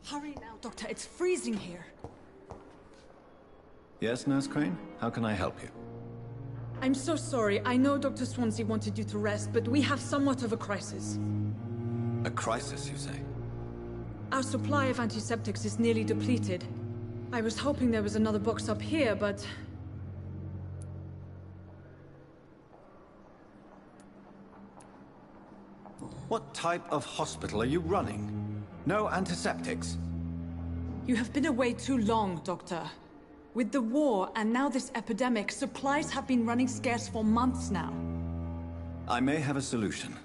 Hurry now, Doctor. It's freezing here. Yes, Nurse Crane? How can I help you? I'm so sorry. I know Dr. Swansea wanted you to rest, but we have somewhat of a crisis. A crisis, you say? Our supply of antiseptics is nearly depleted. I was hoping there was another box up here, but... What type of hospital are you running? No antiseptics? You have been away too long, Doctor. With the war and now this epidemic, supplies have been running scarce for months now. I may have a solution.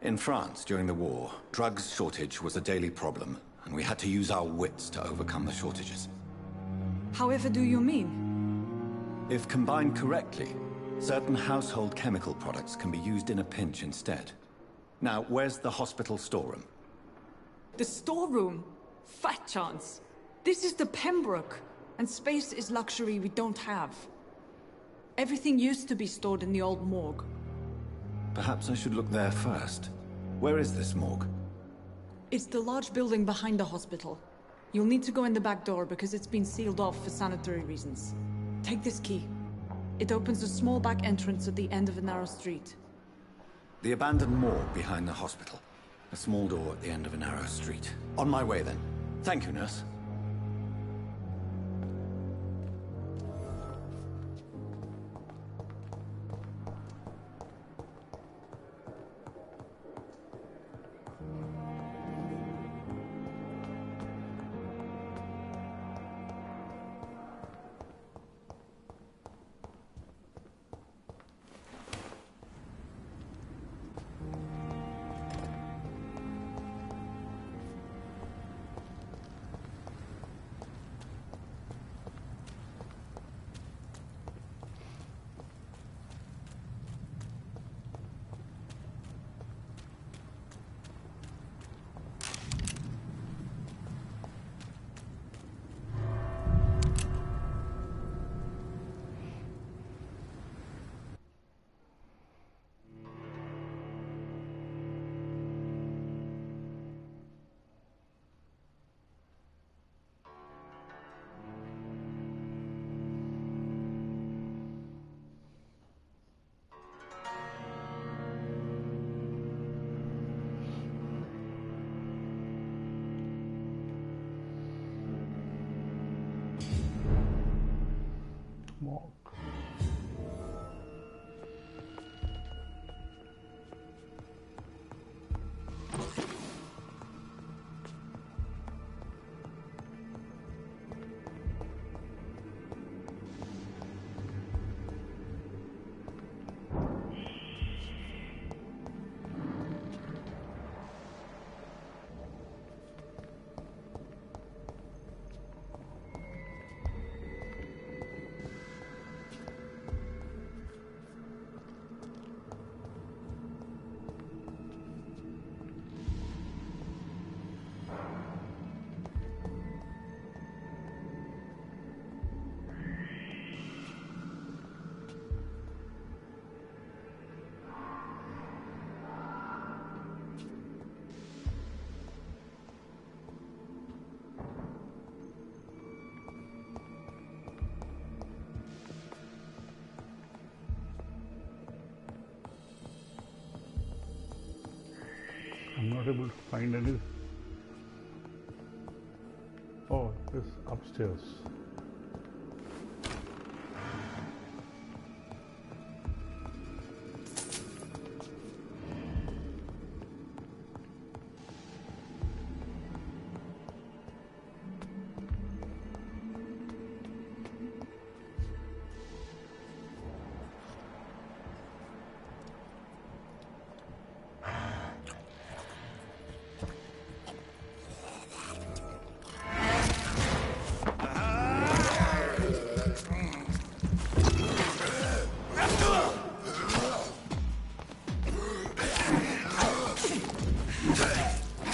In France, during the war, drugs shortage was a daily problem, and we had to use our wits to overcome the shortages. However do you mean? If combined correctly, certain household chemical products can be used in a pinch instead. Now, where's the hospital storeroom? The storeroom? Fat chance. This is the Pembroke, and space is luxury we don't have. Everything used to be stored in the old morgue. Perhaps I should look there first. Where is this morgue? It's the large building behind the hospital. You'll need to go in the back door because it's been sealed off for sanitary reasons. Take this key. It opens a small back entrance at the end of a narrow street. The abandoned morgue behind the hospital. A small door at the end of a narrow street. On my way then. Thank you, nurse. I'm not able to find any. Oh, it's upstairs.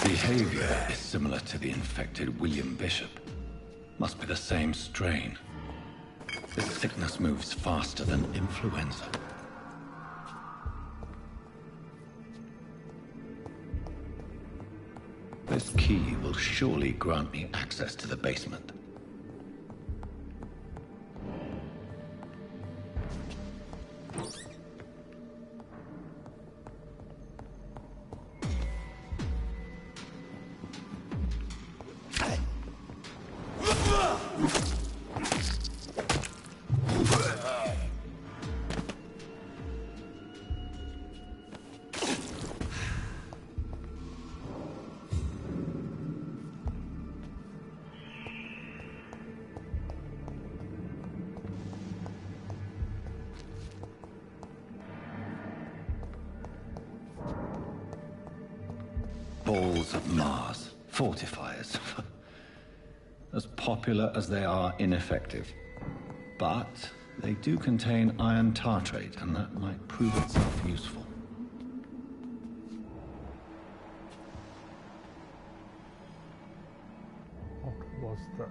Behavior is similar to the infected William Bishop. Must be the same strain. This sickness moves faster than influenza. They This key will surely grant me access to the basement. Balls of Mars. Fortifiers. As popular as they are ineffective. But they do contain iron tartrate, and that might prove itself useful. What was that?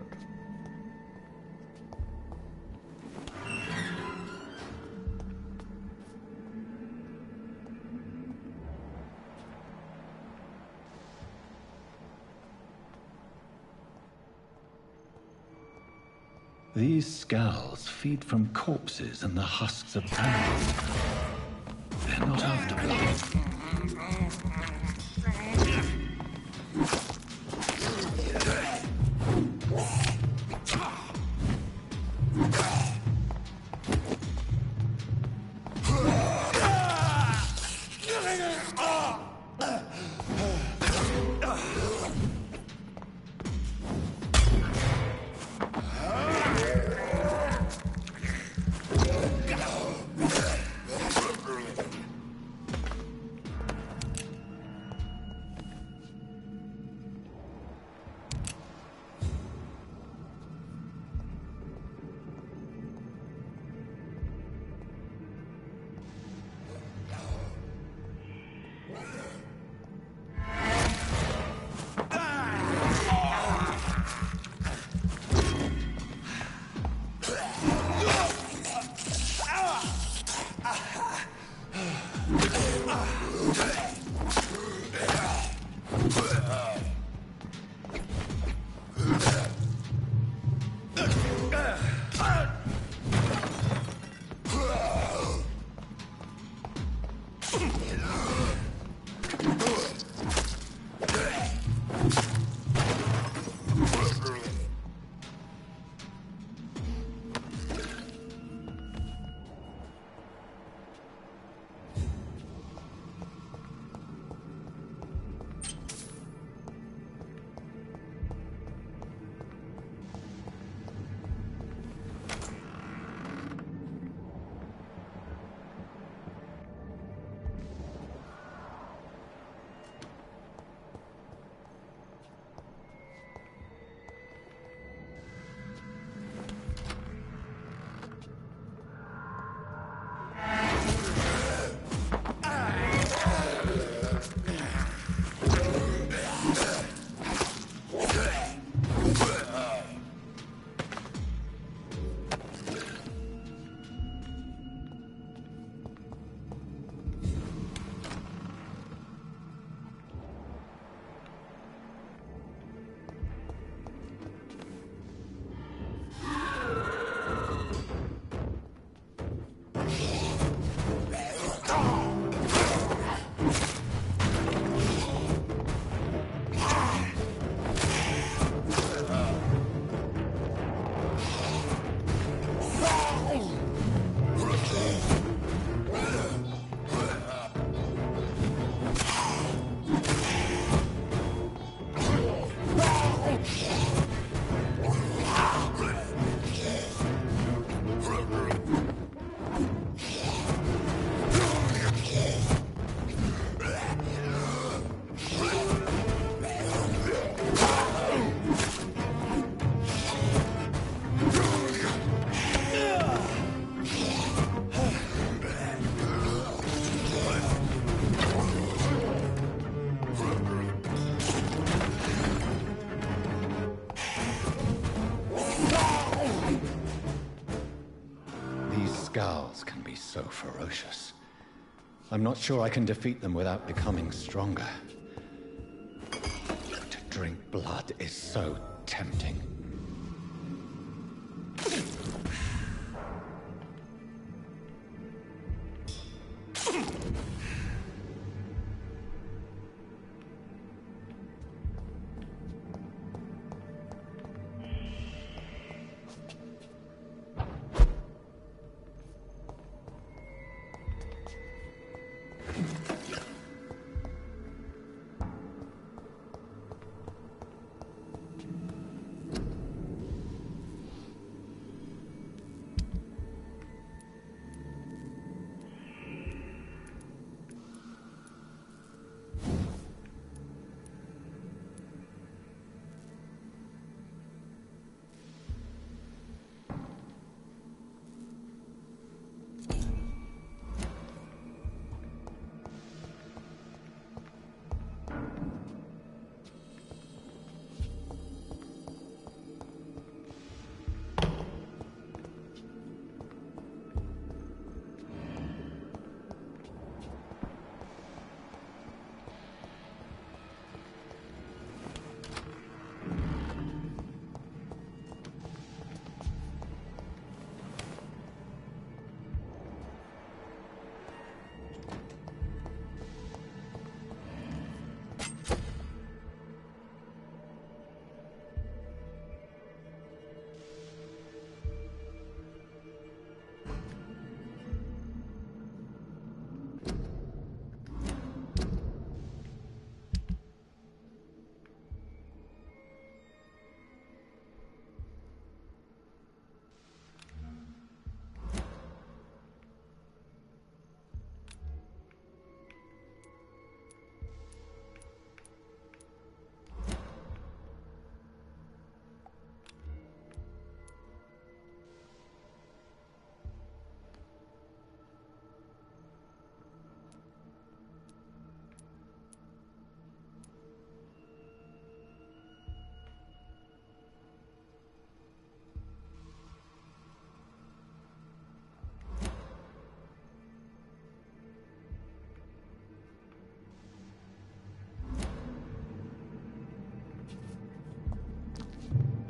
These scowls feed from corpses and the husks of animals. They're not after blood. Scowls can be so ferocious. I'm not sure I can defeat them without becoming stronger. To drink blood is so tempting.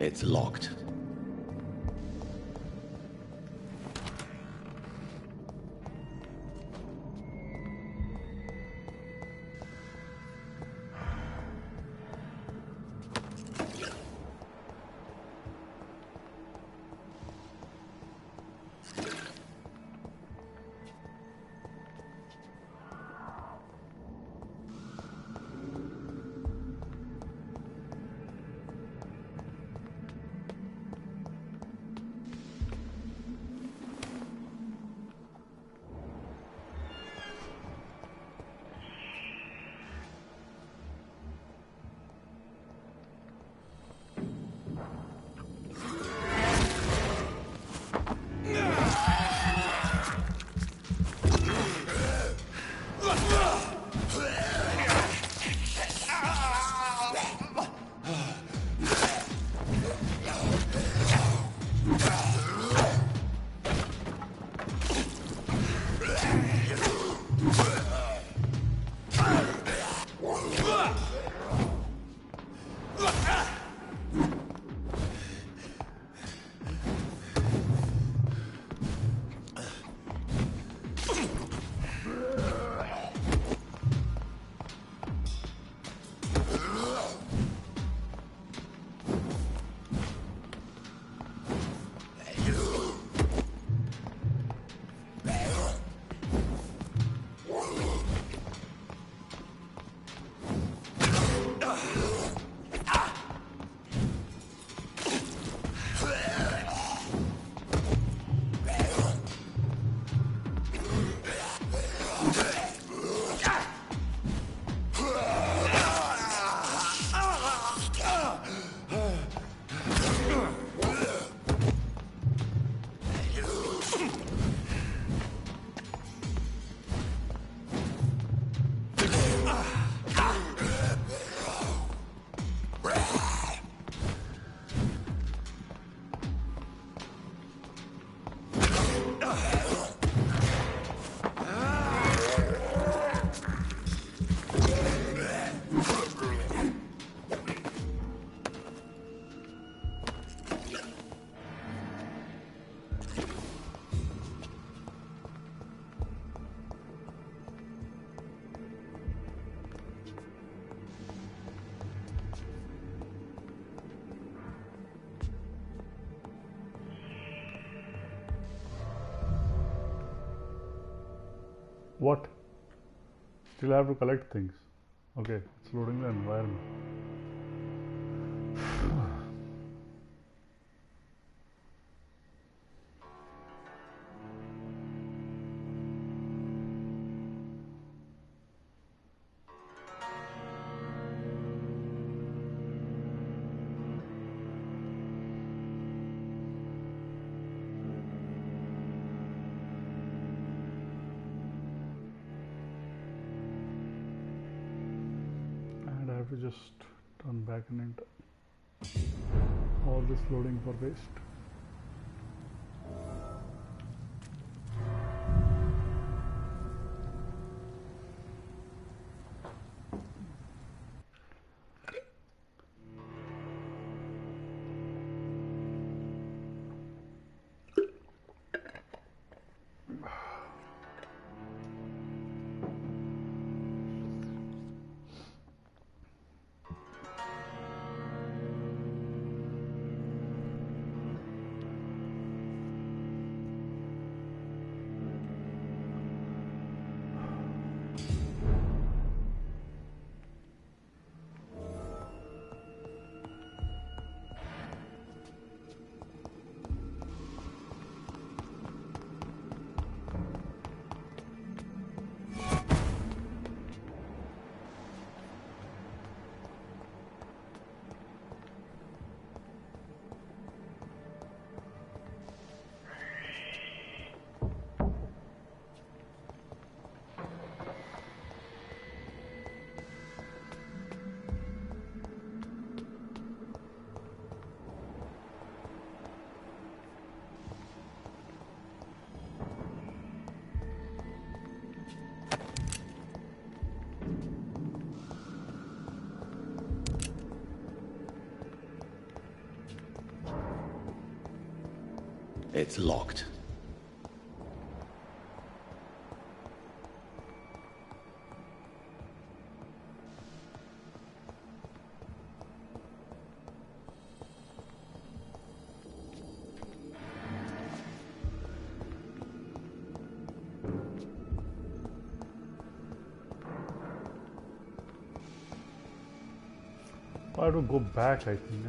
It's locked. What? Still have to collect things. Okay, it's loading the environment. And I have to just turn back and enter all this loading for waste. It's locked. I have to go back, I think.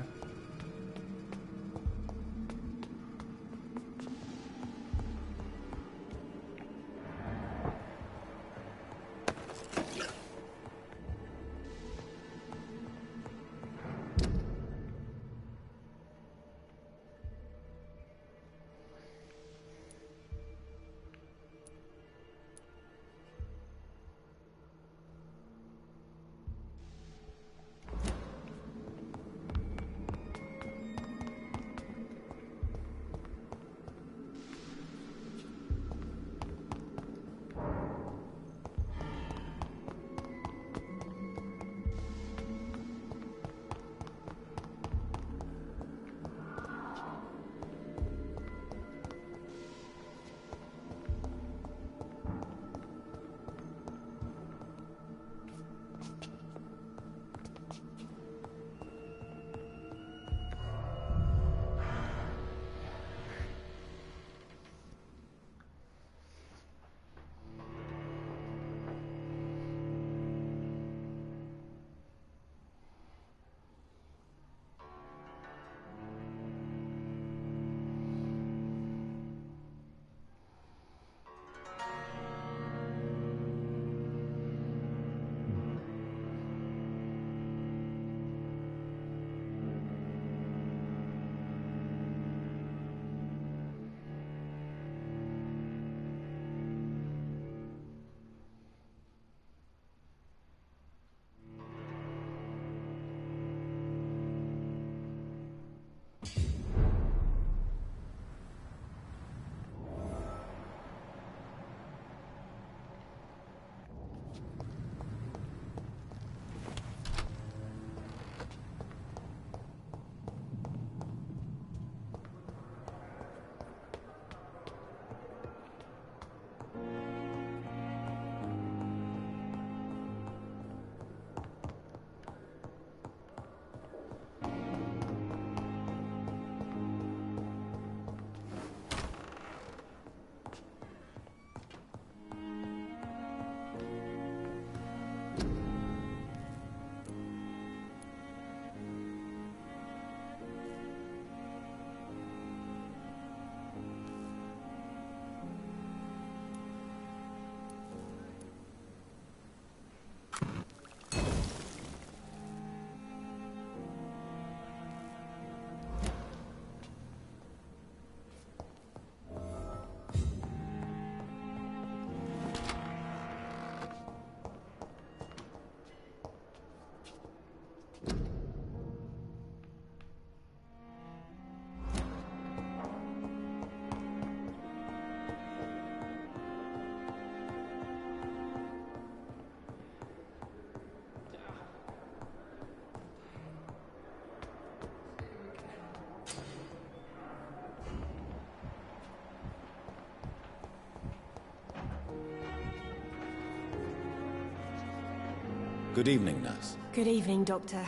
Good evening, nurse. Good evening, Doctor.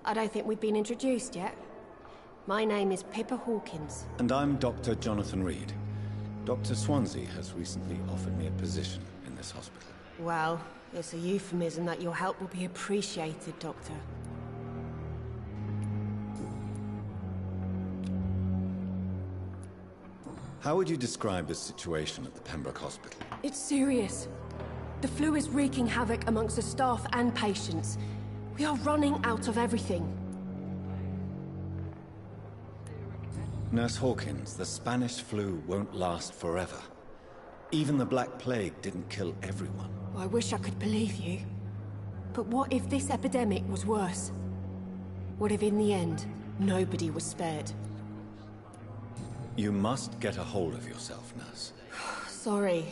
I don't think we've been introduced yet. My name is Pippa Hawkins. And I'm Dr. Jonathan Reid. Dr. Swansea has recently offered me a position in this hospital. Well, it's a euphemism that your help will be appreciated, Doctor. How would you describe the situation at the Pembroke Hospital? It's serious. The flu is wreaking havoc amongst the staff and patients. We are running out of everything. Nurse Hawkins, the Spanish flu won't last forever. Even the Black Plague didn't kill everyone. I wish I could believe you. But what if this epidemic was worse? What if in the end, nobody was spared? You must get a hold of yourself, nurse. Sorry,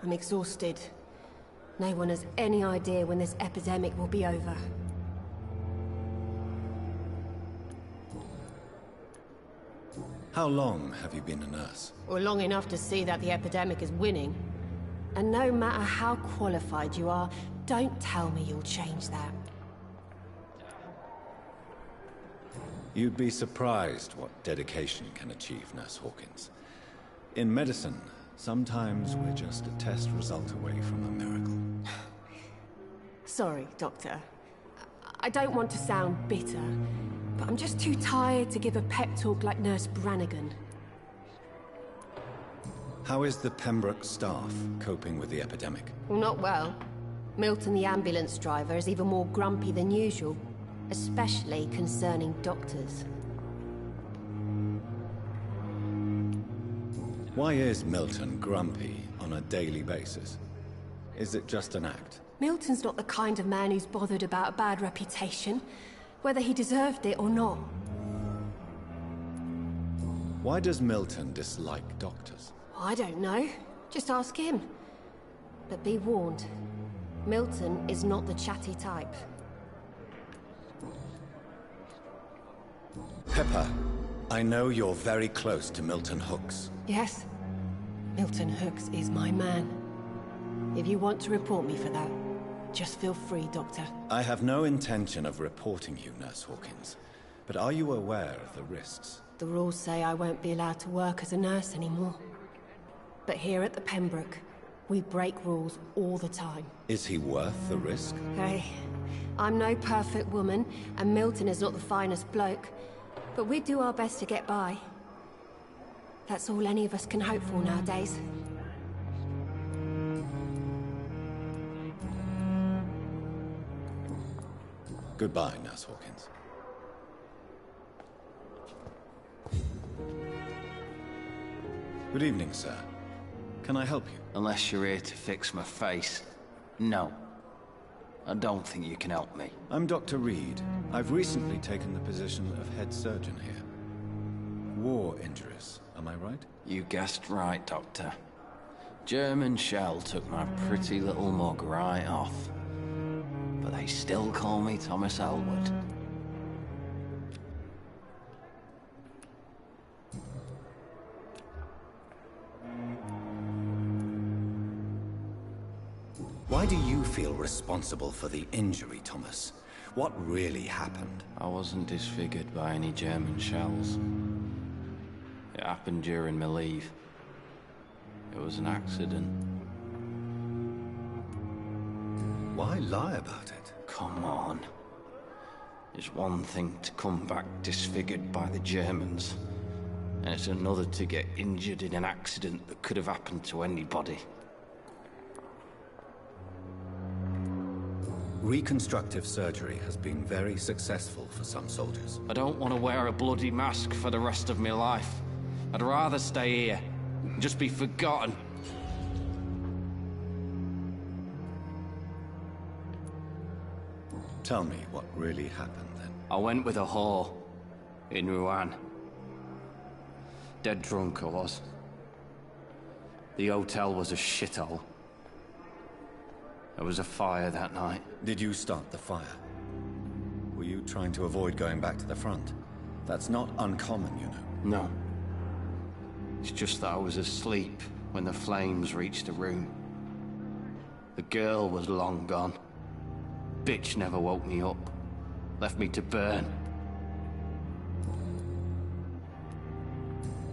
I'm exhausted. No one has any idea when this epidemic will be over. How long have you been a nurse? Well, long enough to see that the epidemic is winning. And no matter how qualified you are, don't tell me you'll change that. You'd be surprised what dedication can achieve, Nurse Hawkins. In medicine, sometimes we're just a test result away from a miracle. Sorry, Doctor. I don't want to sound bitter, but I'm just too tired to give a pep talk like Nurse Brannigan. How is the Pembroke staff coping with the epidemic? Well, not well. Milton, the ambulance driver, is even more grumpy than usual. Especially concerning doctors. Why is Milton grumpy on a daily basis? Is it just an act? Milton's not the kind of man who's bothered about a bad reputation, whether he deserved it or not. Why does Milton dislike doctors? I don't know. Just ask him. But be warned, Milton is not the chatty type. Pepper, I know you're very close to Milton Hooks. Yes, Milton Hooks is my man. If you want to report me for that, just feel free, Doctor. I have no intention of reporting you, Nurse Hawkins. But are you aware of the risks? The rules say I won't be allowed to work as a nurse anymore. But here at the Pembroke, we break rules all the time. Is he worth the risk? Hey, I'm no perfect woman, and Milton is not the finest bloke. But we do our best to get by. That's all any of us can hope for nowadays. Goodbye, Nurse Hawkins. Good evening, sir. Can I help you? Unless you're here to fix my face. No. I don't think you can help me. I'm Dr. Reid. I've recently taken the position of head surgeon here. War injuries, am I right? You guessed right, Doctor. German shell took my pretty little mug right off. But they still call me Thomas Elwood. Why do you feel responsible for the injury, Thomas? What really happened? I wasn't disfigured by any German shells. It happened during my leave. It was an accident. Why lie about it? Come on. It's one thing to come back disfigured by the Germans, and it's another to get injured in an accident that could have happened to anybody. Reconstructive surgery has been very successful for some soldiers. I don't want to wear a bloody mask for the rest of my life. I'd rather stay here, and just be forgotten. Tell me what really happened then. I went with a whore in Rouen. Dead drunk I was. The hotel was a shithole. There was a fire that night. Did you start the fire? Were you trying to avoid going back to the front? That's not uncommon, you know. No. It's just that I was asleep when the flames reached the room. The girl was long gone. bitch never woke me up. Left me to burn.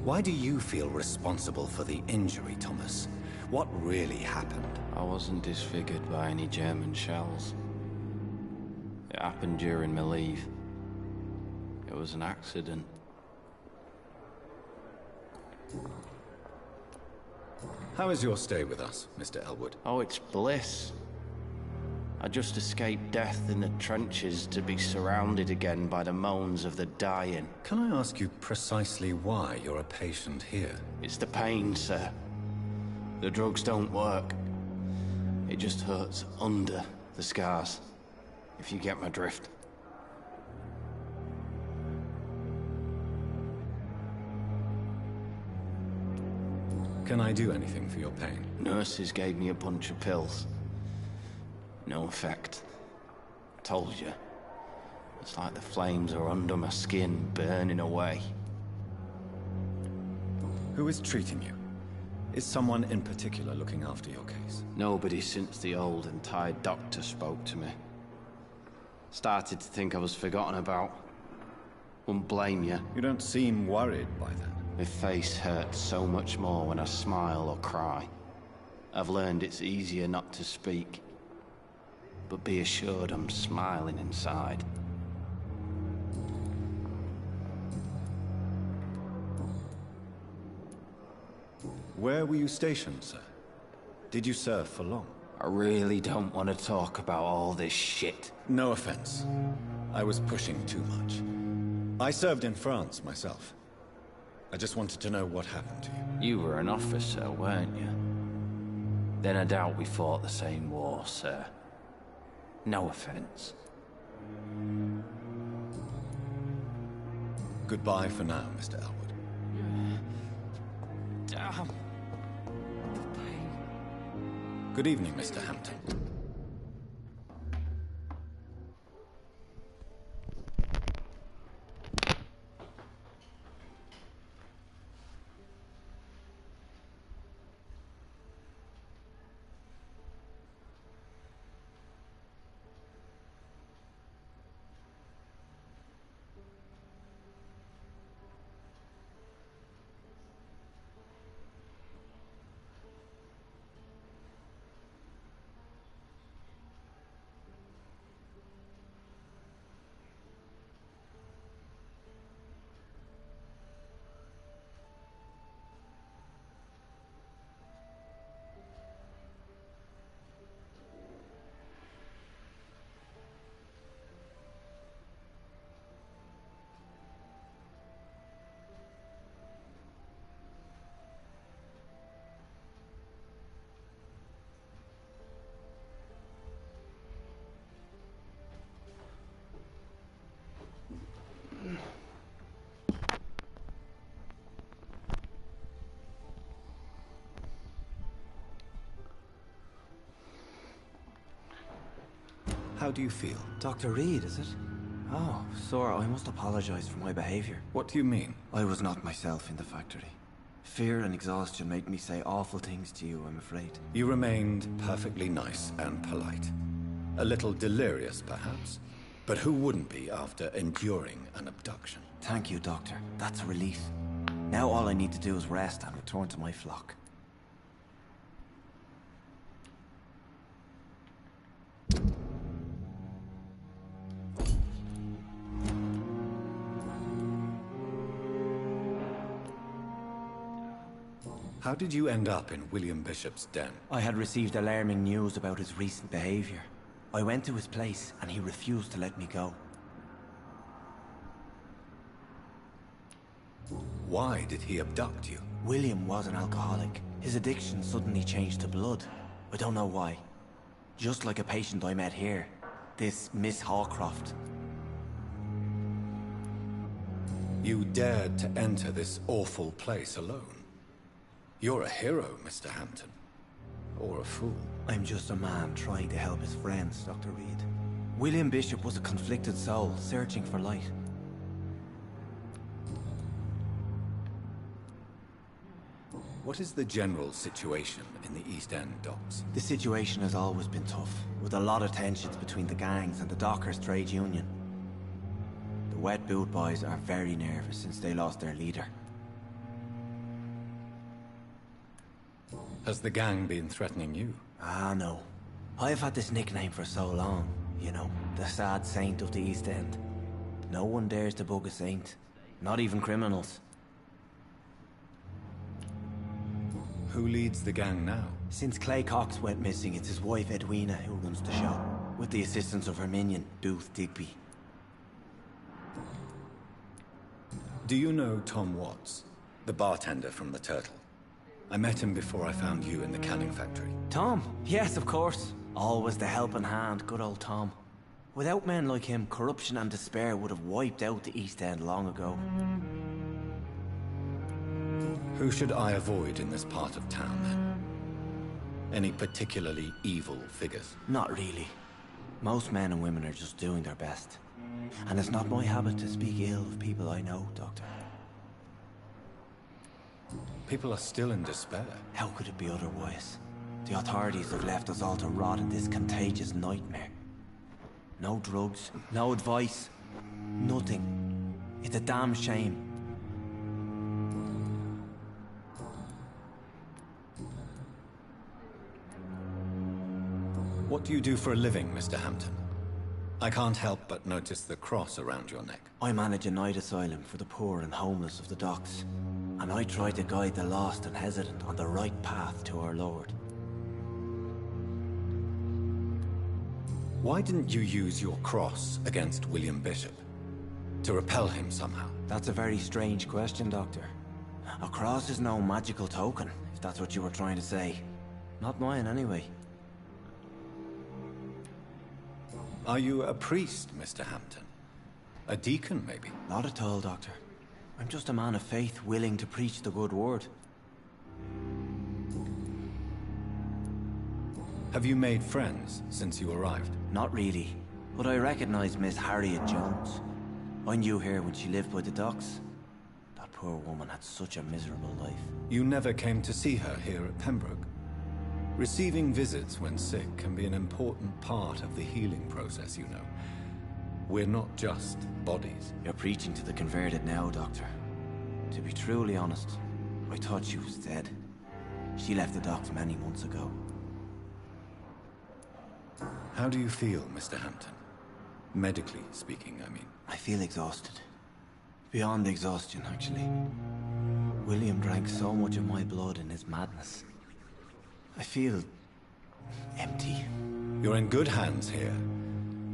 Why do you feel responsible for the injury, Thomas? What really happened? I wasn't disfigured by any German shells. It happened during my leave. It was an accident. How is your stay with us, Mr. Elwood? Oh, it's bliss. I just escaped death in the trenches to be surrounded again by the moans of the dying. Can I ask you precisely why you're a patient here? It's the pain, sir. The drugs don't work. It just hurts under the scars, if you get my drift. Can I do anything for your pain? Nurses gave me a bunch of pills. No effect. I told you. It's like the flames are under my skin, burning away. Who is treating you? Is someone in particular looking after your case? Nobody since the old and tired doctor spoke to me. Started to think I was forgotten about. Wouldn't blame you. You don't seem worried by that. My face hurts so much more when I smile or cry. I've learned it's easier not to speak. But be assured I'm smiling inside. Where were you stationed, sir? Did you serve for long? I really don't want to talk about all this shit. No offense. I was pushing too much. I served in France myself. I just wanted to know what happened to you. You were an officer, weren't you? Then I doubt we fought the same war, sir. No offense. Goodbye for now, Mr. Elwood. Damn. Good evening, Mr. Hampton. How do you feel? Dr. Reid, is it? Oh, sir, I must apologize for my behavior. What do you mean? I was not myself in the factory. Fear and exhaustion made me say awful things to you, I'm afraid. You remained perfectly nice and polite. A little delirious, perhaps. But who wouldn't be after enduring an abduction? Thank you, Doctor. That's a relief. Now all I need to do is rest and return to my flock. How did you end up in William Bishop's den? I had received alarming news about his recent behavior. I went to his place and he refused to let me go. Why did he abduct you? William was an alcoholic. His addiction suddenly changed to blood. I don't know why. Just like a patient I met here. This Miss Hawcroft. You dared to enter this awful place alone. You're a hero, Mr. Hampton. Or a fool. I'm just a man trying to help his friends, Dr. Reid. William Bishop was a conflicted soul, searching for light. What is the general situation in the East End docks? The situation has always been tough, with a lot of tensions between the gangs and the dockers' trade union. The Wet Boot boys are very nervous since they lost their leader. Has the gang been threatening you? Ah, no. I've had this nickname for so long, you know, the sad saint of the East End. No one dares to bug a saint, not even criminals. Who leads the gang now? Since Clay Cox went missing, it's his wife Edwina who runs the show, with the assistance of her minion, Booth Digby. Do you know Tom Watts, the bartender from the Turtle? I met him before I found you in the canning factory. Tom? Yes, of course. Always the helping hand, good old Tom. Without men like him, corruption and despair would have wiped out the East End long ago. Who should I avoid in this part of town, then? Any particularly evil figures? Not really. Most men and women are just doing their best. And it's not my habit to speak ill of people I know, Doctor. People are still in despair. How could it be otherwise? The authorities have left us all to rot in this contagious nightmare. No drugs, no advice, nothing. It's a damn shame. What do you do for a living, Mr. Hampton? I can't help but notice the cross around your neck. I manage a night asylum for the poor and homeless of the docks. And I try to guide the lost and hesitant on the right path to our Lord. Why didn't you use your cross against William Bishop? To repel him somehow? That's a very strange question, Doctor. A cross is no magical token, if that's what you were trying to say. Not mine, anyway. Are you a priest, Mr. Hampton? A deacon, maybe? Not at all, Doctor. I'm just a man of faith willing to preach the good word. Have you made friends since you arrived? Not really, but I recognize Miss Harriet Jones. I knew her when she lived by the docks. That poor woman had such a miserable life. You never came to see her here at Pembroke? Receiving visits when sick can be an important part of the healing process, you know. We're not just bodies. You're preaching to the converted now, Doctor. To be truly honest, I thought she was dead. She left the docks many months ago. How do you feel, Mr. Hampton? Medically speaking, I mean. I feel exhausted. Beyond exhaustion, actually. William drank so much of my blood in his madness. I feel empty. You're in good hands here.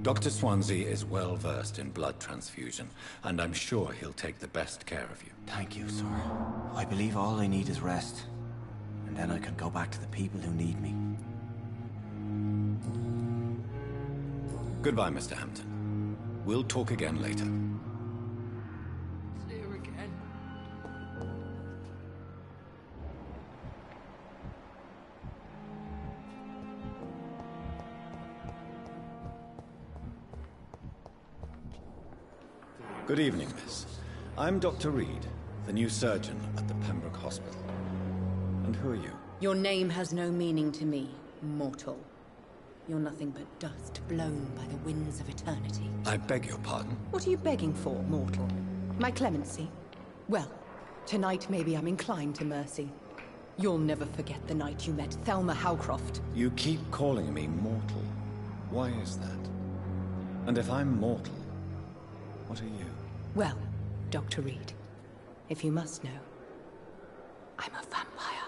Dr. Swansea is well versed in blood transfusion, and I'm sure he'll take the best care of you. Thank you, sir. I believe all I need is rest. And then I can go back to the people who need me. Goodbye, Mr. Hampton. We'll talk again later. See you again. Good evening, miss. I'm Dr. Reid, the new surgeon at the Pembroke Hospital. And who are you? Your name has no meaning to me, mortal. You're nothing but dust blown by the winds of eternity. I beg your pardon? What are you begging for, mortal? My clemency? Well, tonight maybe I'm inclined to mercy. You'll never forget the night you met Thelma Howcroft. You keep calling me mortal. Why is that? And if I'm mortal, what are you? Well, Dr. Reid, if you must know, I'm a vampire.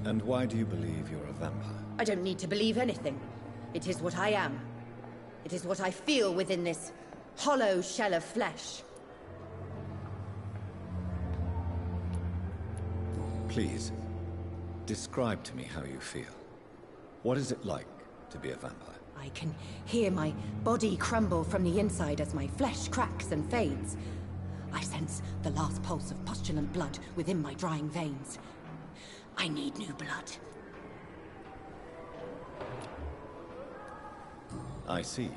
And why do you believe you're a vampire? I don't need to believe anything. It is what I am. It is what I feel within this hollow shell of flesh. Please, describe to me how you feel. What is it like to be a vampire? I can hear my body crumble from the inside as my flesh cracks and fades. I sense the last pulse of postulant blood within my drying veins. I need new blood. I see.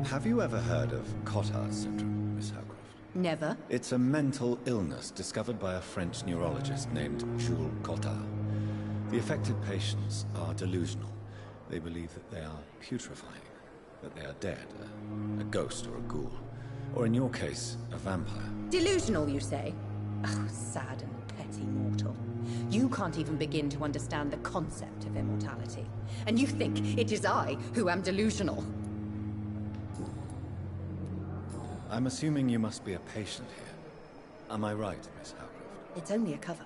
Have you ever heard of Cotard syndrome, Miss Howcroft? Never. It's a mental illness discovered by a French neurologist named Jules Cotard. The affected patients are delusional. They believe that they are putrefying, that they are dead, a ghost or a ghoul. Or in your case, a vampire. Delusional, you say? Oh, sad and petty mortal. You can't even begin to understand the concept of immortality. And you think it is I who am delusional. I'm assuming you must be a patient here. Am I right, Miss Howcroft? It's only a cover.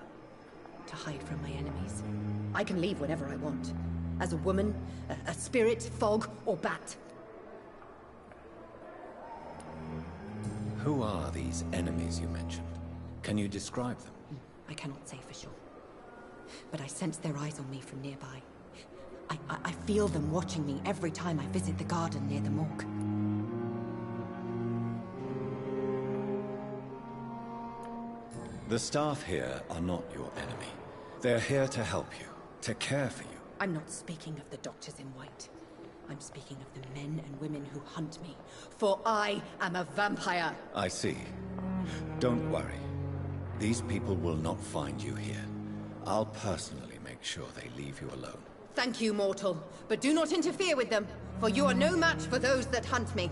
To hide from my enemies. I can leave whenever I want. As a woman, a spirit, fog, or bat. Who are these enemies you mentioned? Can you describe them? I cannot say for sure. But I sense their eyes on me from nearby. I feel them watching me every time I visit the garden near the morgue. The staff here are not your enemy. They're here to help you, to care for you. I'm not speaking of the doctors in white. I'm speaking of the men and women who hunt me. For I am a vampire! I see. Don't worry. These people will not find you here. I'll personally make sure they leave you alone. Thank you, mortal. But do not interfere with them, for you are no match for those that hunt me.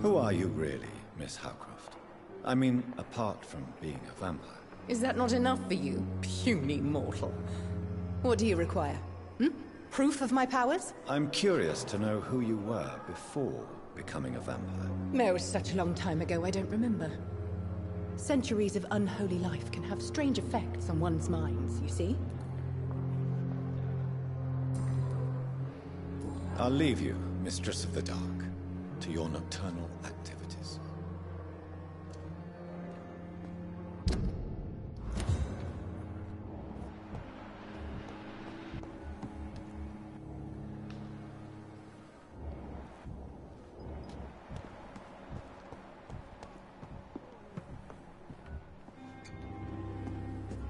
Who are you really, Miss Howcroft? I mean, apart from being a vampire. Is that not enough for you, puny mortal? What do you require? Proof of my powers? I'm curious to know who you were before becoming a vampire. No, such a long time ago, I don't remember. Centuries of unholy life can have strange effects on one's minds, you see? I'll leave you, Mistress of the Dark, to your nocturnal activities.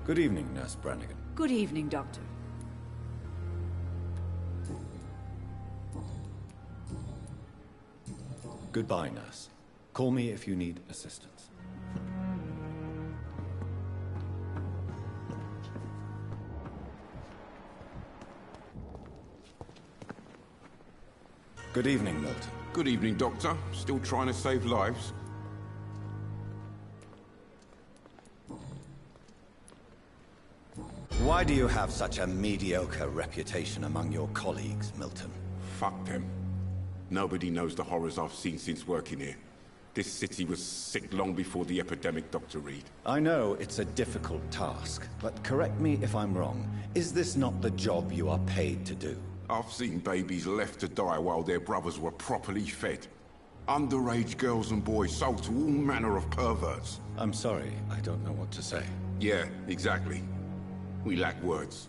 Good evening, Nurse Brannigan. Good evening, Doctor. Goodbye, Nurse. Call me if you need assistance. Good evening, Milton. Good evening, Doctor. Still trying to save lives? Why do you have such a mediocre reputation among your colleagues, Milton? Fuck them. Nobody knows the horrors I've seen since working here. This city was sick long before the epidemic, Dr. Reid. I know it's a difficult task, but correct me if I'm wrong. Is this not the job you are paid to do? I've seen babies left to die while their brothers were properly fed. Underage girls and boys sold to all manner of perverts. I'm sorry, I don't know what to say. Yeah, exactly. We lack words.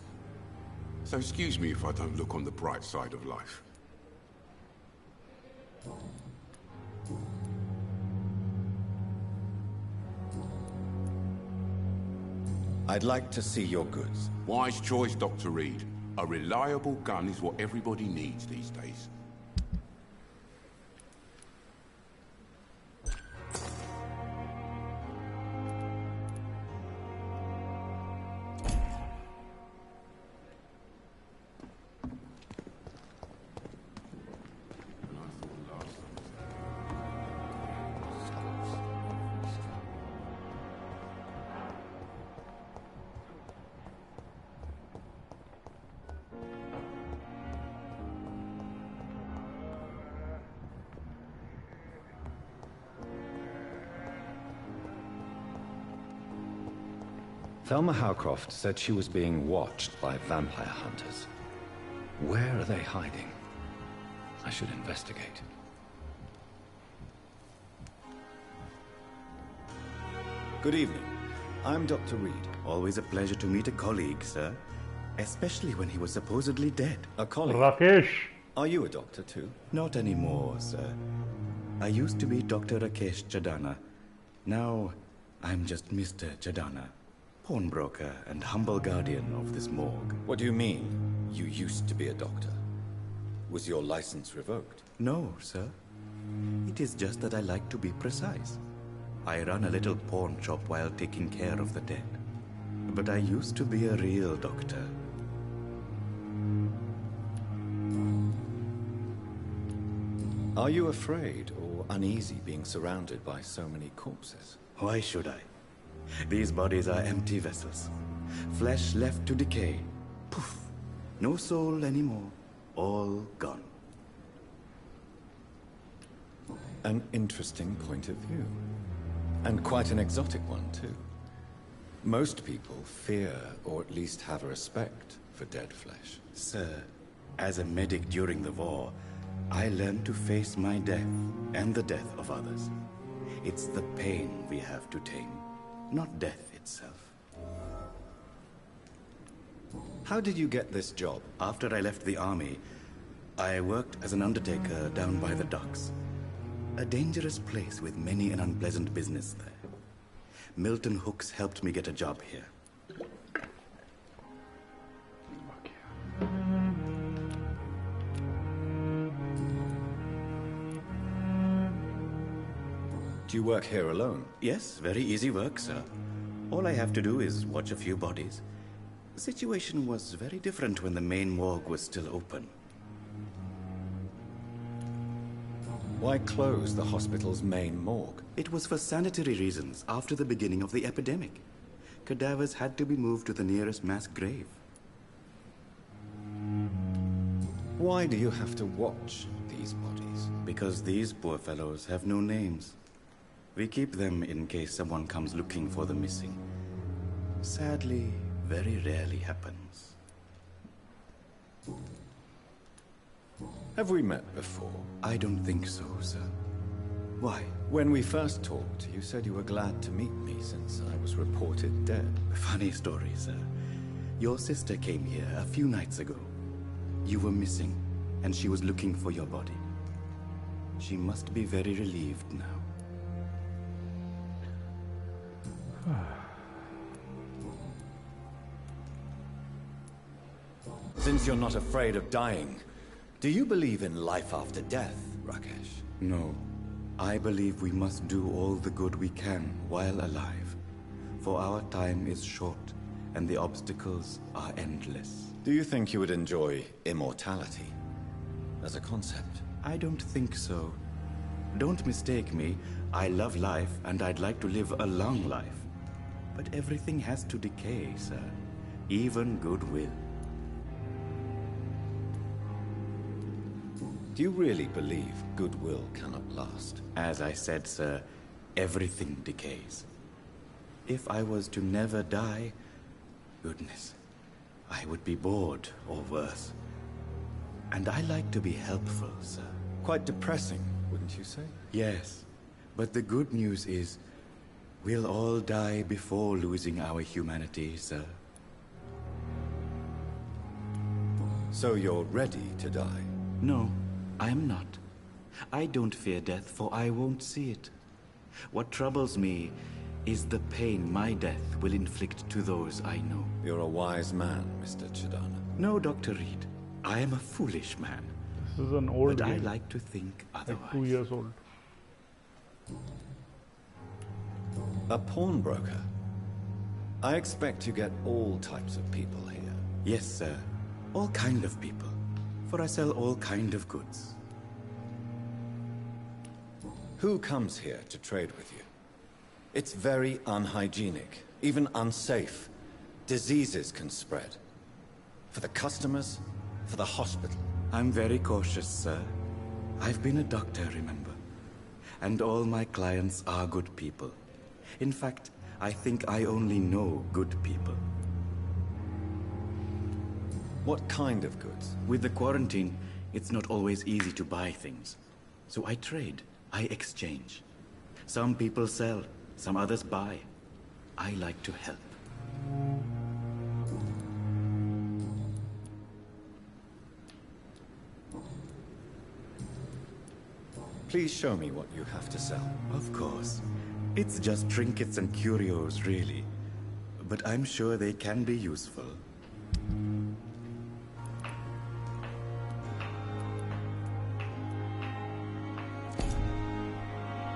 So excuse me if I don't look on the bright side of life. I'd like to see your goods. Wise choice, Dr. Reid. A reliable gun is what everybody needs these days. Thelma Howcroft said she was being watched by vampire hunters. Where are they hiding? I should investigate. Good evening. I'm Dr. Reid. Always a pleasure to meet a colleague, sir. Especially when he was supposedly dead. A colleague? Rakesh. Are you a doctor too? Not anymore, sir. I used to be Dr. Rakesh Chadana. Now, I'm just Mr. Chadana, pawnbroker and humble guardian of this morgue. What do you mean, you used to be a doctor? Was your license revoked? No, sir. It is just that I like to be precise. I run a little pawn shop while taking care of the dead. But I used to be a real doctor. Are you afraid or uneasy being surrounded by so many corpses? Why should I? These bodies are empty vessels. Flesh left to decay. Poof. No soul anymore. All gone. An interesting point of view. And quite an exotic one, too. Most people fear, or at least have a respect, for dead flesh. Sir, as a medic during the war, I learned to face my death and the death of others. It's the pain we have to tame, not death itself. How did you get this job? After I left the army, I worked as an undertaker down by the docks. A dangerous place with many an unpleasant business there. Milton Hooks helped me get a job here. Do you work here alone? Yes, very easy work, sir. All I have to do is watch a few bodies. The situation was very different when the main morgue was still open. Why close the hospital's main morgue? It was for sanitary reasons after the beginning of the epidemic. Cadavers had to be moved to the nearest mass grave. Why do you have to watch these bodies? Because these poor fellows have no names. We keep them in case someone comes looking for the missing. Sadly, very rarely happens. Have we met before? I don't think so, sir. Why? When we first talked, you said you were glad to meet me since I was reported dead. Funny story, sir. Your sister came here a few nights ago. You were missing, and she was looking for your body. She must be very relieved now. Since you're not afraid of dying, do you believe in life after death, Rakesh? No. I believe we must do all the good we can while alive. For our time is short, and the obstacles are endless. Do you think you would enjoy immortality as a concept? I don't think so. Don't mistake me. I love life, and I'd like to live a long life. But everything has to decay, sir. Even goodwill. Do you really believe goodwill cannot last? As I said, sir, everything decays. If I was to never die, goodness, I would be bored or worse. And I like to be helpful, sir. Quite depressing, wouldn't you say? Yes, but the good news is, we'll all die before losing our humanity, sir. So you're ready to die? No, I am not. I don't fear death, for I won't see it. What troubles me is the pain my death will inflict to those I know. You're a wise man, Mr. Chadana. No, Dr. Reid. I am a foolish man. This is an old But game. I like to think otherwise. Like 2 years old. A pawnbroker? I expect you get all types of people here. Yes, sir. All kind of people. For I sell all kind of goods. Who comes here to trade with you? It's very unhygienic, even unsafe. Diseases can spread. For the customers, for the hospital. I'm very cautious, sir. I've been a doctor, remember? And all my clients are good people. In fact, I think I only know good people. What kind of goods? With the quarantine, it's not always easy to buy things. So I trade, I exchange. Some people sell, some others buy. I like to help. Please show me what you have to sell. Of course. It's just trinkets and curios, really. But I'm sure they can be useful.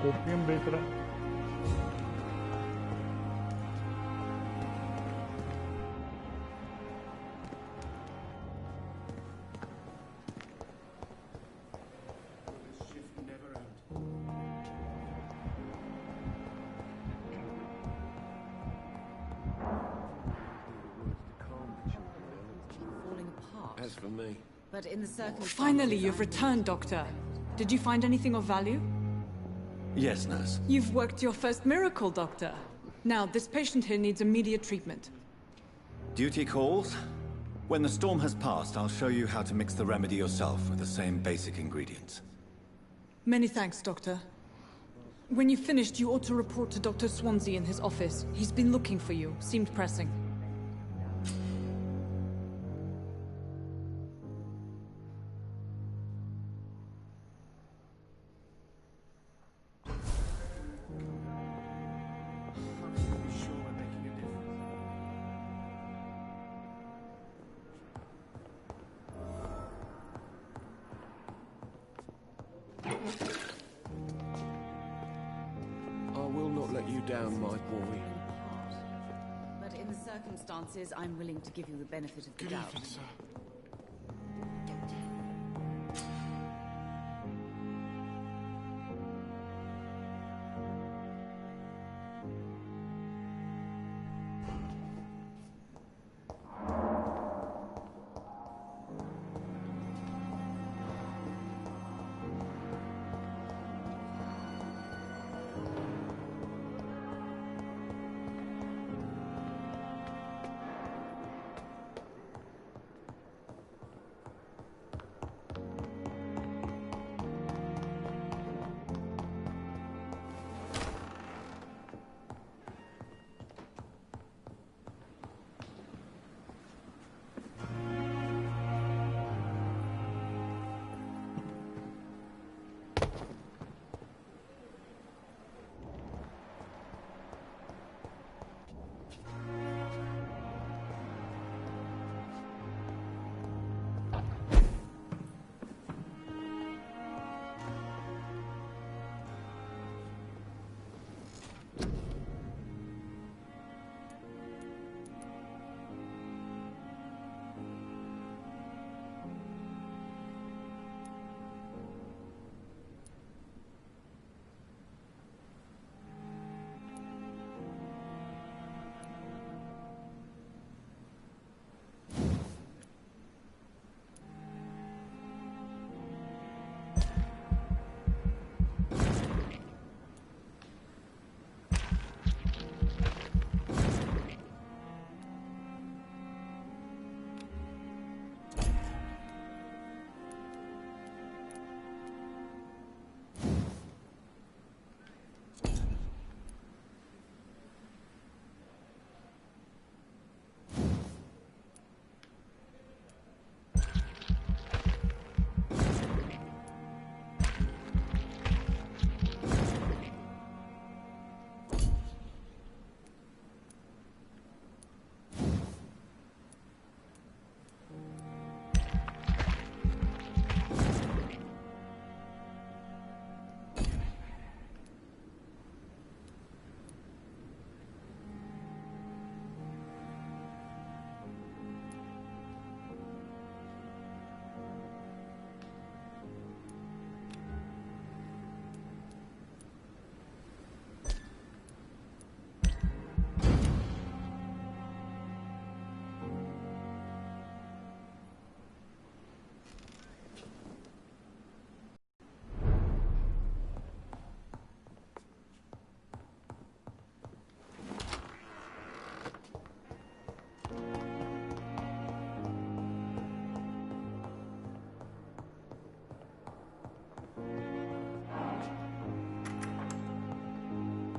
Opium बेच रहा है। Falling apart. As for me, But in the circumstances... Finally, you've returned, Doctor. Did you find anything of value? Yes, nurse. You've worked your first miracle, Doctor. Now, this patient here needs immediate treatment. Duty calls. When the storm has passed, I'll show you how to mix the remedy yourself with the same basic ingredients. Many thanks, Doctor. When you've finished, you ought to report to Dr. Swansea in his office. He's been looking for you. Seemed pressing. I will not let you down, my boy. But in the circumstances, I'm willing to give you the benefit of the doubt. sir.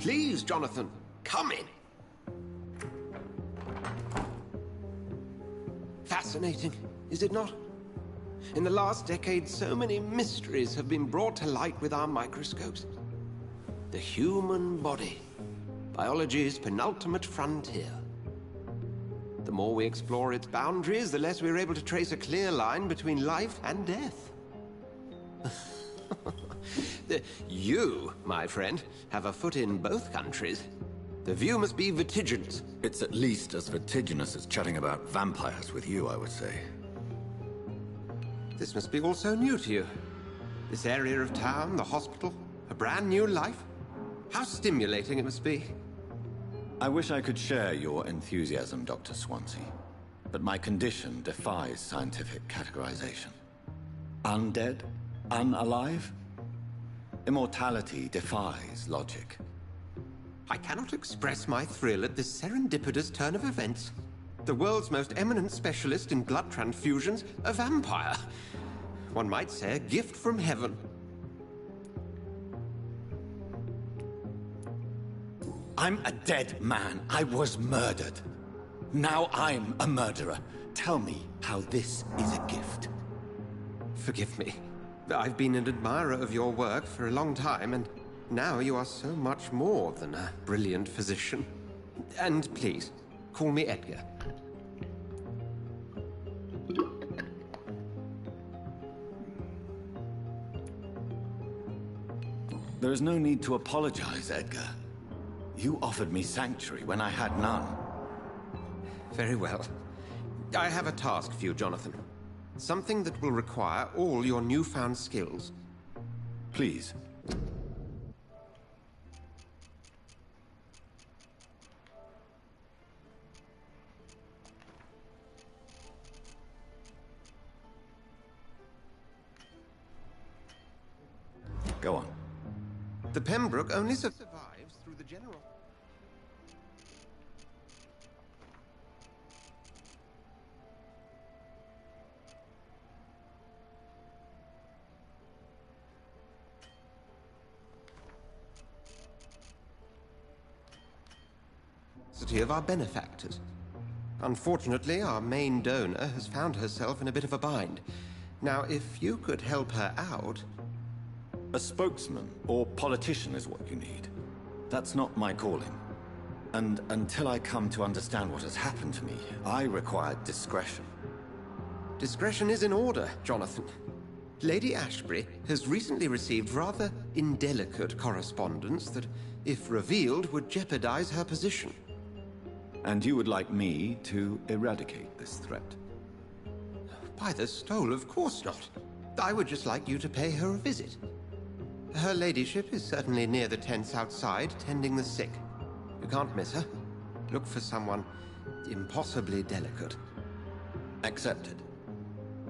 Please, Jonathan, come in. fascinating, is it not? In the last decade, so many mysteries have been brought to light with our microscopes. The human body, biology's penultimate frontier. The more we explore its boundaries, the less we're able to trace a clear line between life and death. You, my friend, have a foot in both countries. The view must be vertiginous. It's at least as vertiginous as chatting about vampires with you, I would say. This must be all so new to you. This area of town, the hospital, a brand new life. How stimulating it must be. I wish I could share your enthusiasm, Dr. Swansea, but my condition defies scientific categorization. Undead? Unalive? Immortality defies logic. I cannot express my thrill at this serendipitous turn of events. The world's most eminent specialist in blood transfusions, a vampire. One might say a gift from heaven. I'm a dead man. I was murdered. Now I'm a murderer. Tell me how this is a gift. Forgive me. I've been an admirer of your work for a long time, and now you are so much more than a brilliant physician. And please, call me Edgar. There is no need to apologize, Edgar. You offered me sanctuary when I had none. Very well. I have a task for you, Jonathan. Something that will require all your newfound skills. Please. Go on. The Pembroke only survives through the general... of our benefactors. Unfortunately, our main donor has found herself in a bit of a bind. Now, if you could help her out... A spokesman or politician is what you need. That's not my calling. And until I come to understand what has happened to me, I require discretion. Discretion is in order, Jonathan. Lady Ashbury has recently received rather indelicate correspondence that, if revealed, would jeopardize her position. And you would like me to eradicate this threat? By the stole, of course not. I would just like you to pay her a visit. Her ladyship is certainly near the tents outside, tending the sick. You can't miss her. Look for someone impossibly delicate. Accepted.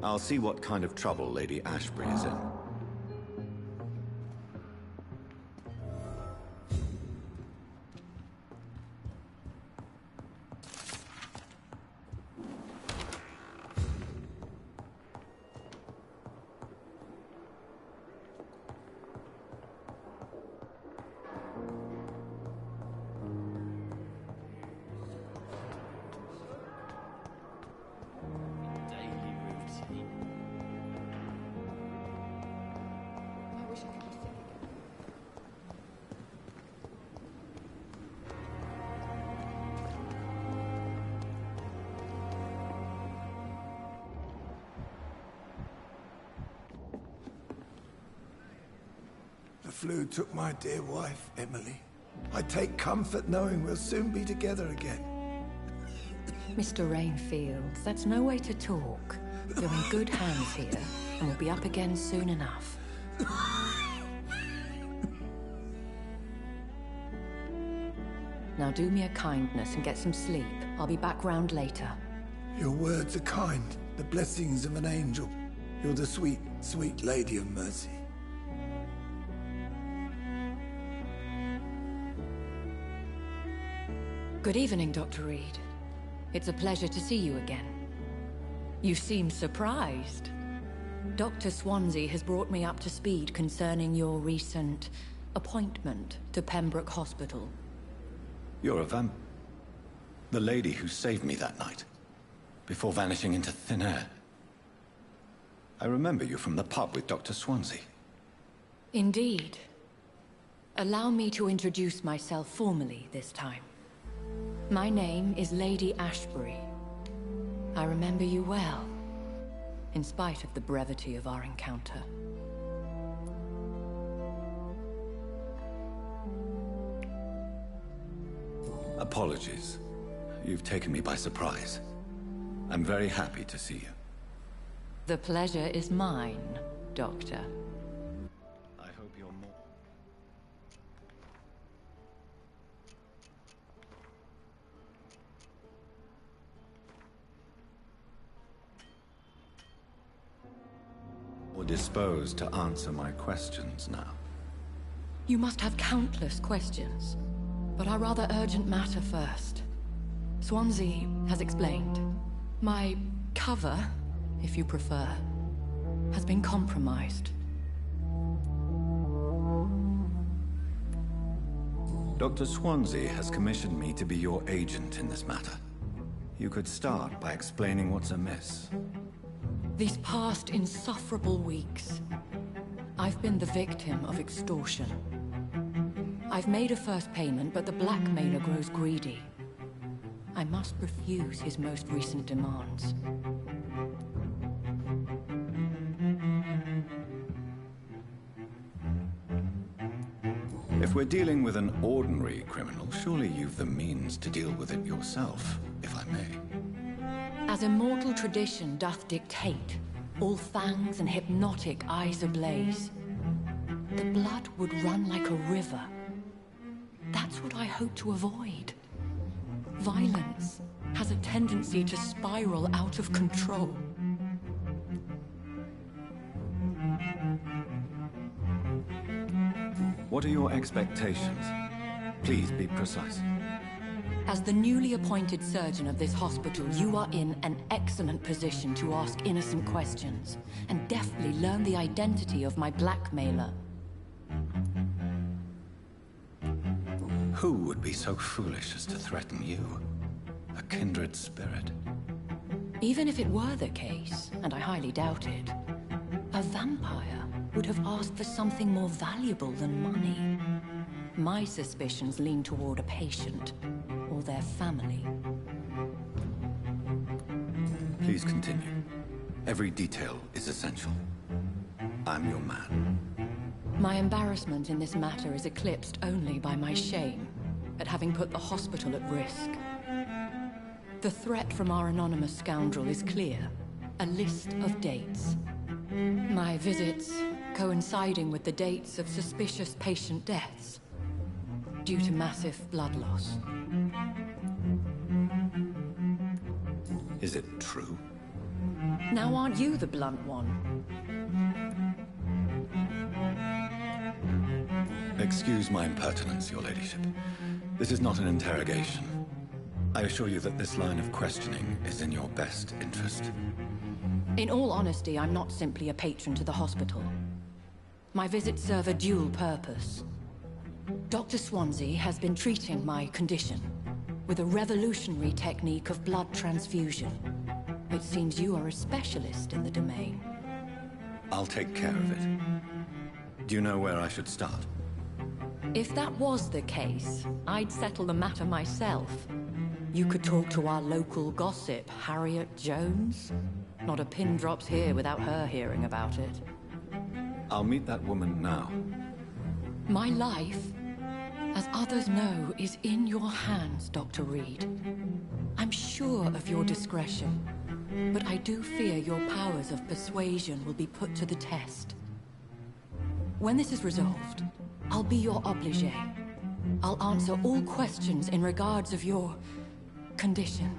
I'll see what kind of trouble Lady Ashbury is in. The flu took my dear wife, Emily. I take comfort knowing we'll soon be together again. Mr. Rainfield, that's no way to talk. You're in good hands here, and we'll be up again soon enough. Now do me a kindness and get some sleep. I'll be back round later. Your words are kind, the blessings of an angel. You're the sweet, sweet Lady of Mercy. Good evening, Dr. Reid. It's a pleasure to see you again. You seem surprised. Dr. Swansea has brought me up to speed concerning your recent appointment to Pembroke Hospital. You're a vamp... The lady who saved me that night. before vanishing into thin air. I remember you from the pub with Dr. Swansea. Indeed. Allow me to introduce myself formally this time. My name is Lady Ashbury. I remember you well, in spite of the brevity of our encounter. Apologies. You've taken me by surprise. I'm very happy to see you. The pleasure is mine, Doctor. I hope you're more... or disposed to answer my questions now. You must have countless questions, but our rather urgent matter first. Swansea has explained. My cover, if you prefer, has been compromised. Dr. Swansea has commissioned me to be your agent in this matter. You could start by explaining what's amiss. These past insufferable weeks, I've been the victim of extortion. I've made a first payment, but the blackmailer grows greedy. I must refuse his most recent demands. If we're dealing with an ordinary criminal, surely you've the means to deal with it yourself, if I may. As immortal tradition doth dictate, all fangs and hypnotic eyes ablaze, the blood would run like a river. That's what I hope to avoid. Violence has a tendency to spiral out of control. What are your expectations? Please be precise. As the newly appointed surgeon of this hospital, you are in an excellent position to ask innocent questions and deftly learn the identity of my blackmailer. Who would be so foolish as to threaten you? A kindred spirit. Even if it were the case, and I highly doubt it, a vampire would have asked for something more valuable than money. My suspicions lean toward a patient, or their family. Please continue. Every detail is essential. I'm your man. My embarrassment in this matter is eclipsed only by my shame at having put the hospital at risk. The threat from our anonymous scoundrel is clear. A list of dates. My visits coinciding with the dates of suspicious patient deaths due to massive blood loss. Is it true? Now aren't you the blunt one? Excuse my impertinence, your ladyship. This is not an interrogation. I assure you that this line of questioning is in your best interest. In all honesty, I'm not simply a patron to the hospital. My visits serve a dual purpose. Dr. Swansea has been treating my condition with a revolutionary technique of blood transfusion. It seems you are a specialist in the domain. I'll take care of it. Do you know where I should start? If that was the case, I'd settle the matter myself. You could talk to our local gossip, Harriet Jones. Not a pin drops here without her hearing about it. I'll meet that woman now. My life, as others know, is in your hands, Dr. Reid. I'm sure of your discretion, but I do fear your powers of persuasion will be put to the test. When this is resolved, I'll be your obligé. I'll answer all questions in regards of your condition.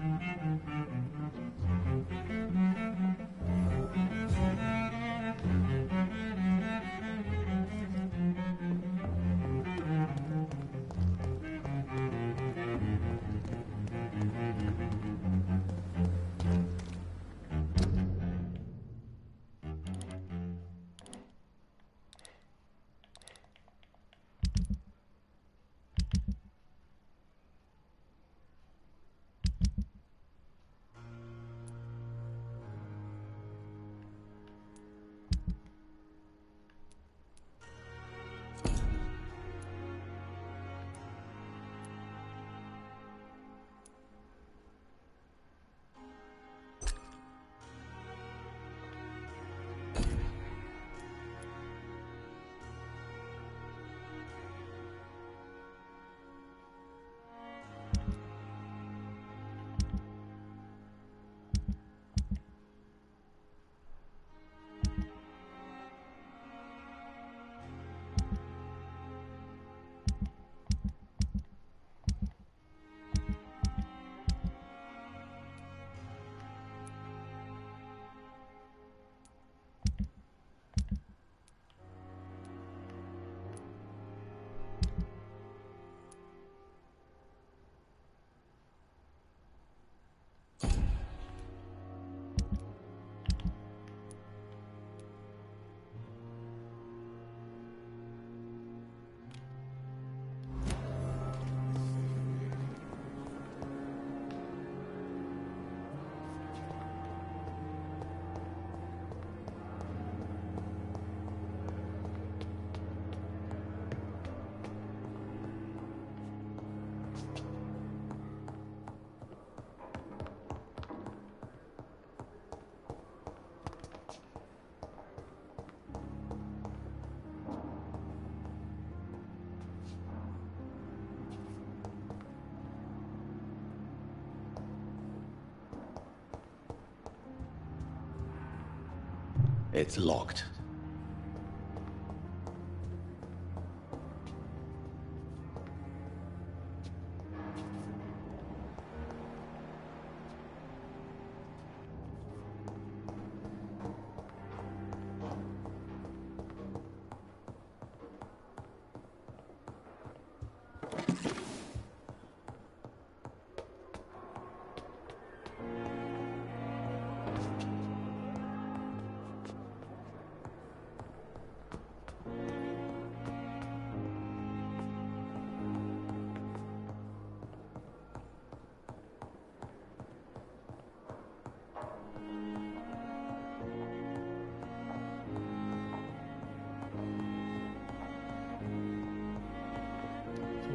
It's locked.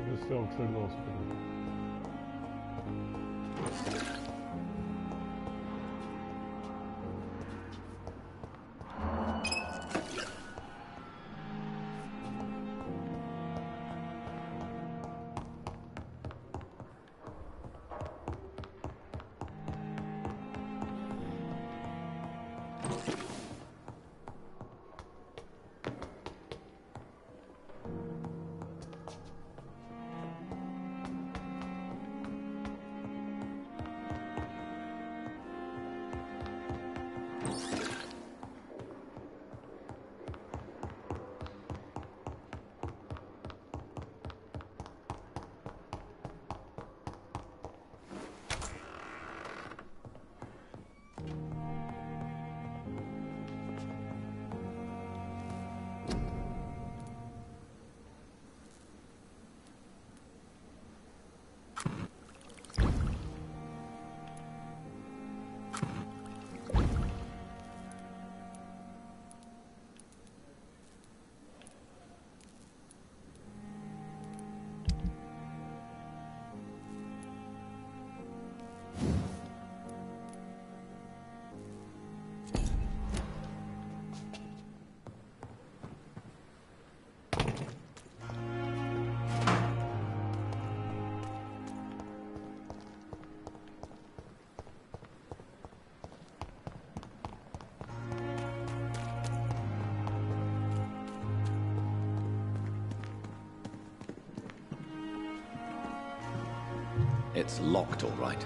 Just outside the hospital. It's locked, all right.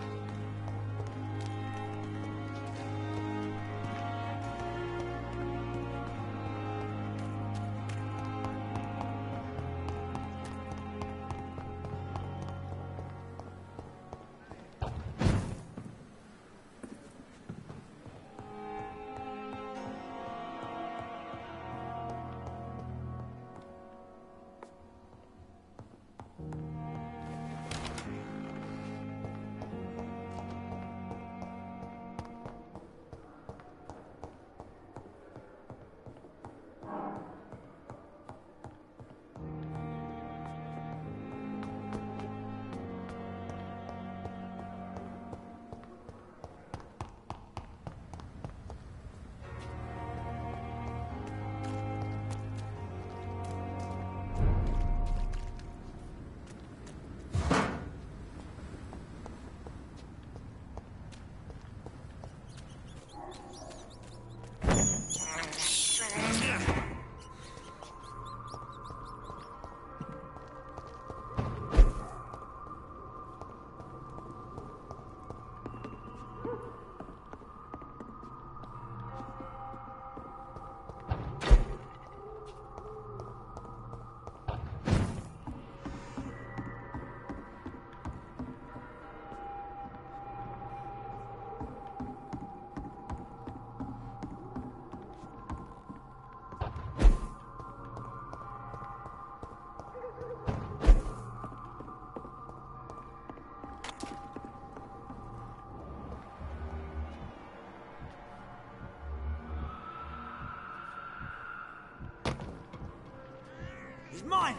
He's mine!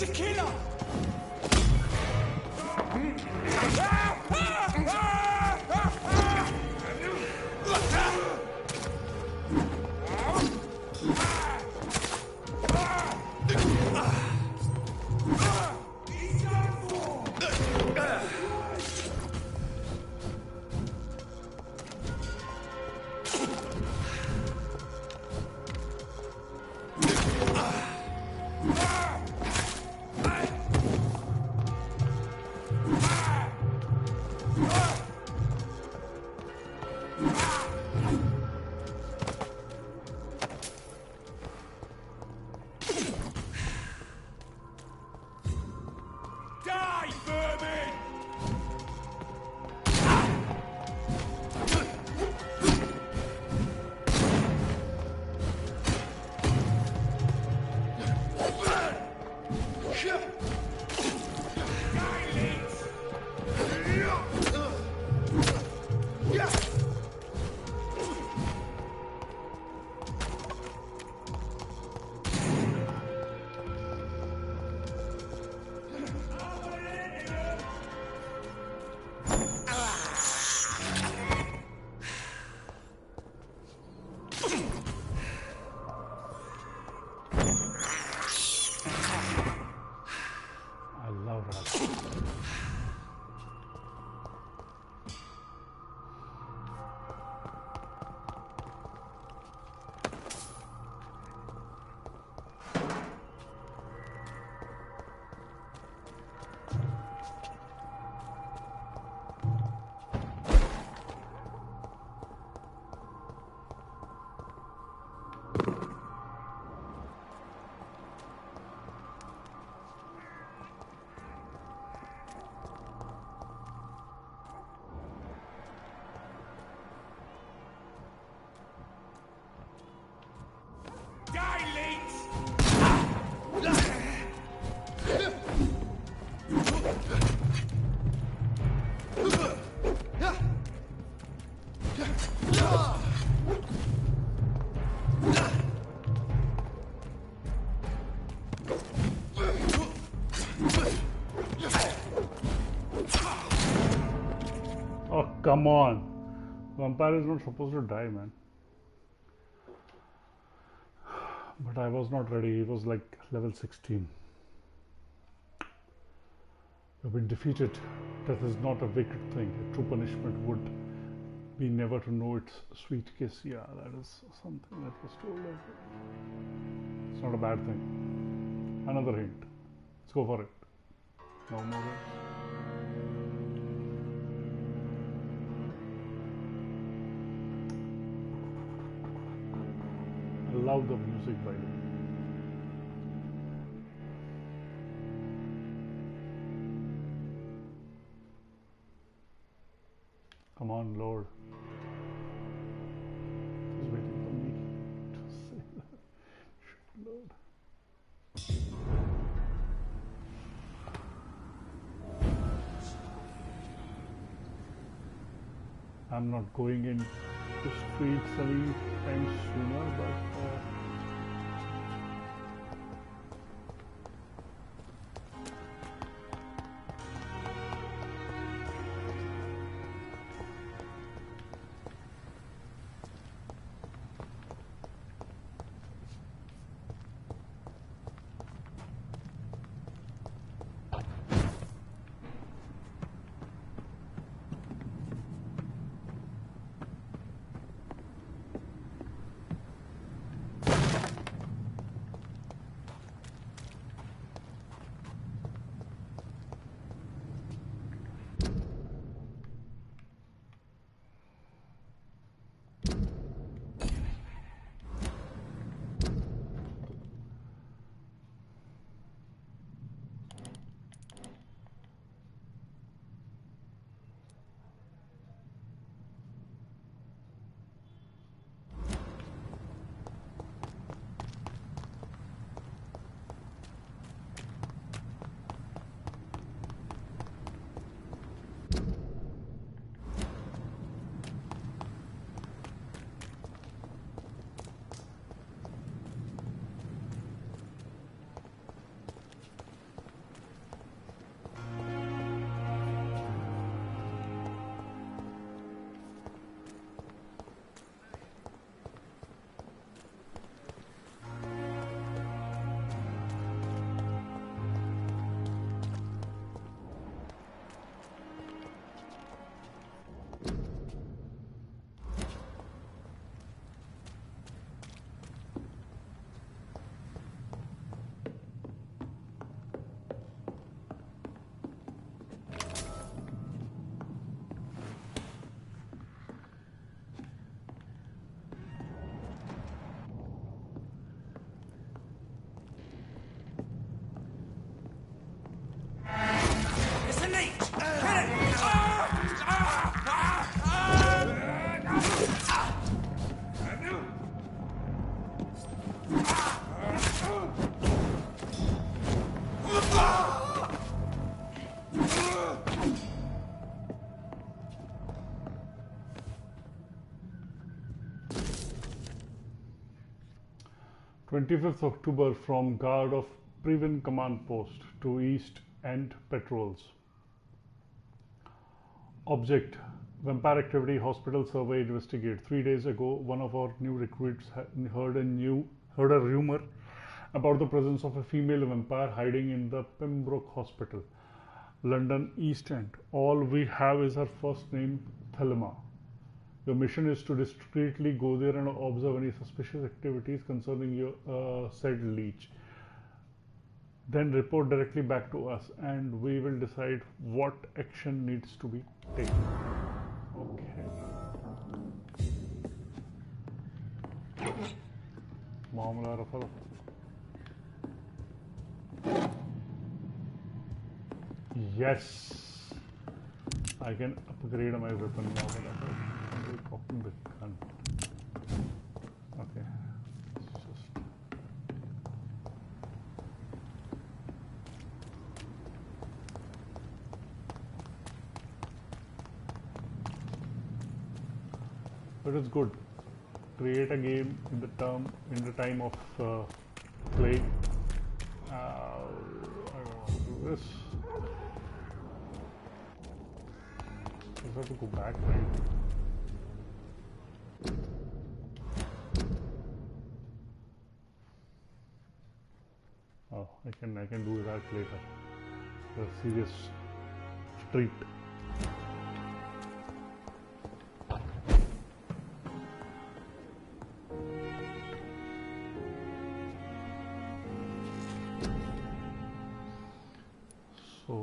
a killer! Oh, come on. Vampyr is not supposed to die, man. But I was not ready. He was like level 16. You've been defeated. Death is not a wicked thing. A true punishment would be never to know its sweet kiss. Yeah, that is something that was told. It's not a bad thing. Another hint. Let's go for it. No more. I love the music, by the way. Come on, Lord. He's waiting for me to say that. Lord. I'm not going into streets any time sooner, but 25th October from guard of Previn command post to East End patrols. Object: Vampire activity, hospital survey, investigate. 3 days ago, one of our new recruits heard a rumor about the presence of a female vampire hiding in the Pembroke Hospital, London East End. All we have is her first name, Thelma. Your mission is to discreetly go there and observe any suspicious activities concerning your said leech. Then report directly back to us and we will decide what action needs to be taken. Okay. Maamla rafa. Yes, I can upgrade my weapon now. Copying the gun. Okay. But it's good. Create a game in the time of play. I want to do this. I have to go back, right? Oh, I can do that later. The serious street. So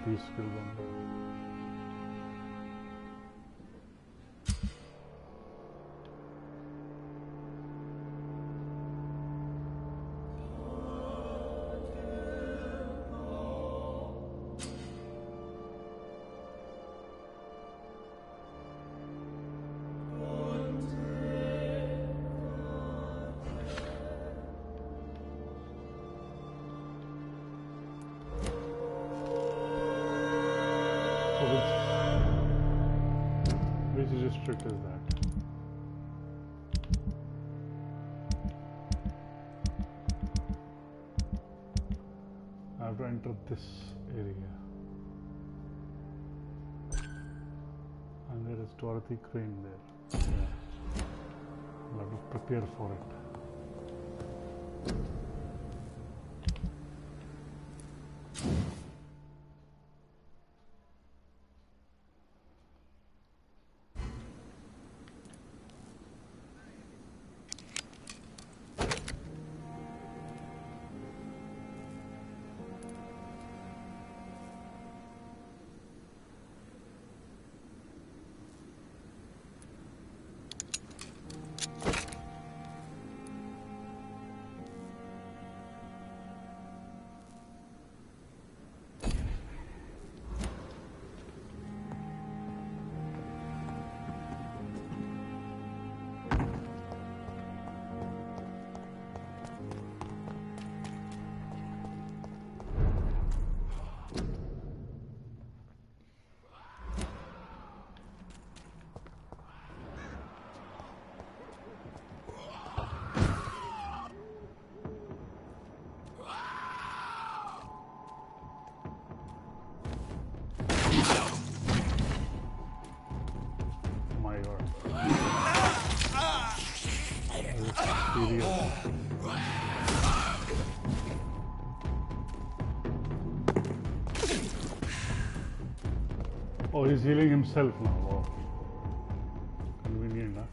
these skill ones. Which district is that? I have to enter this area. And there is Dorothy Crane there. Yeah. I'll have to prepare for it. Oh, he's healing himself now. Wow. Convenient, huh?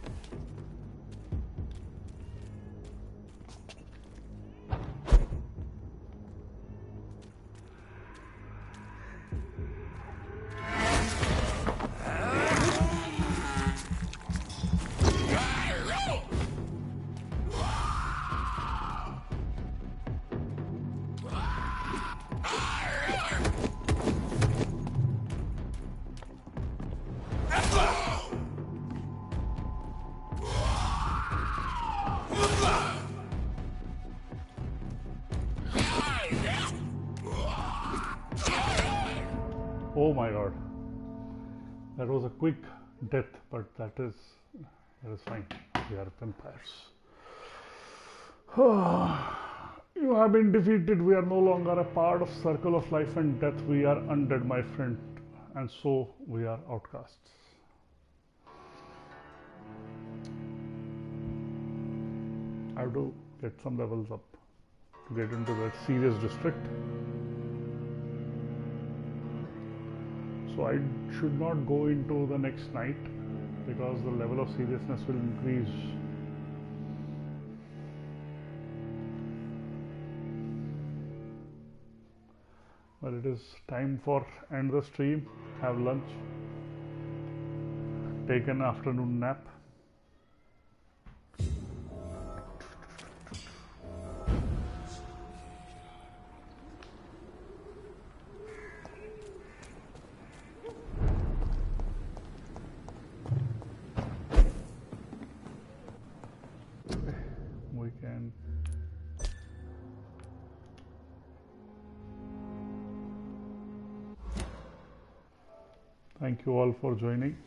Oh my god. That was a quick death, but that is fine. We are vampires. You have been defeated. We are no longer a part of circle of life and death. We are undead, my friend, and so we are outcasts. I have to get some levels up to get into that serious district. So I should not go into the next night because the level of seriousness will increase. Well, it is time for end the stream, have lunch, take an afternoon nap. We can thank you all for joining.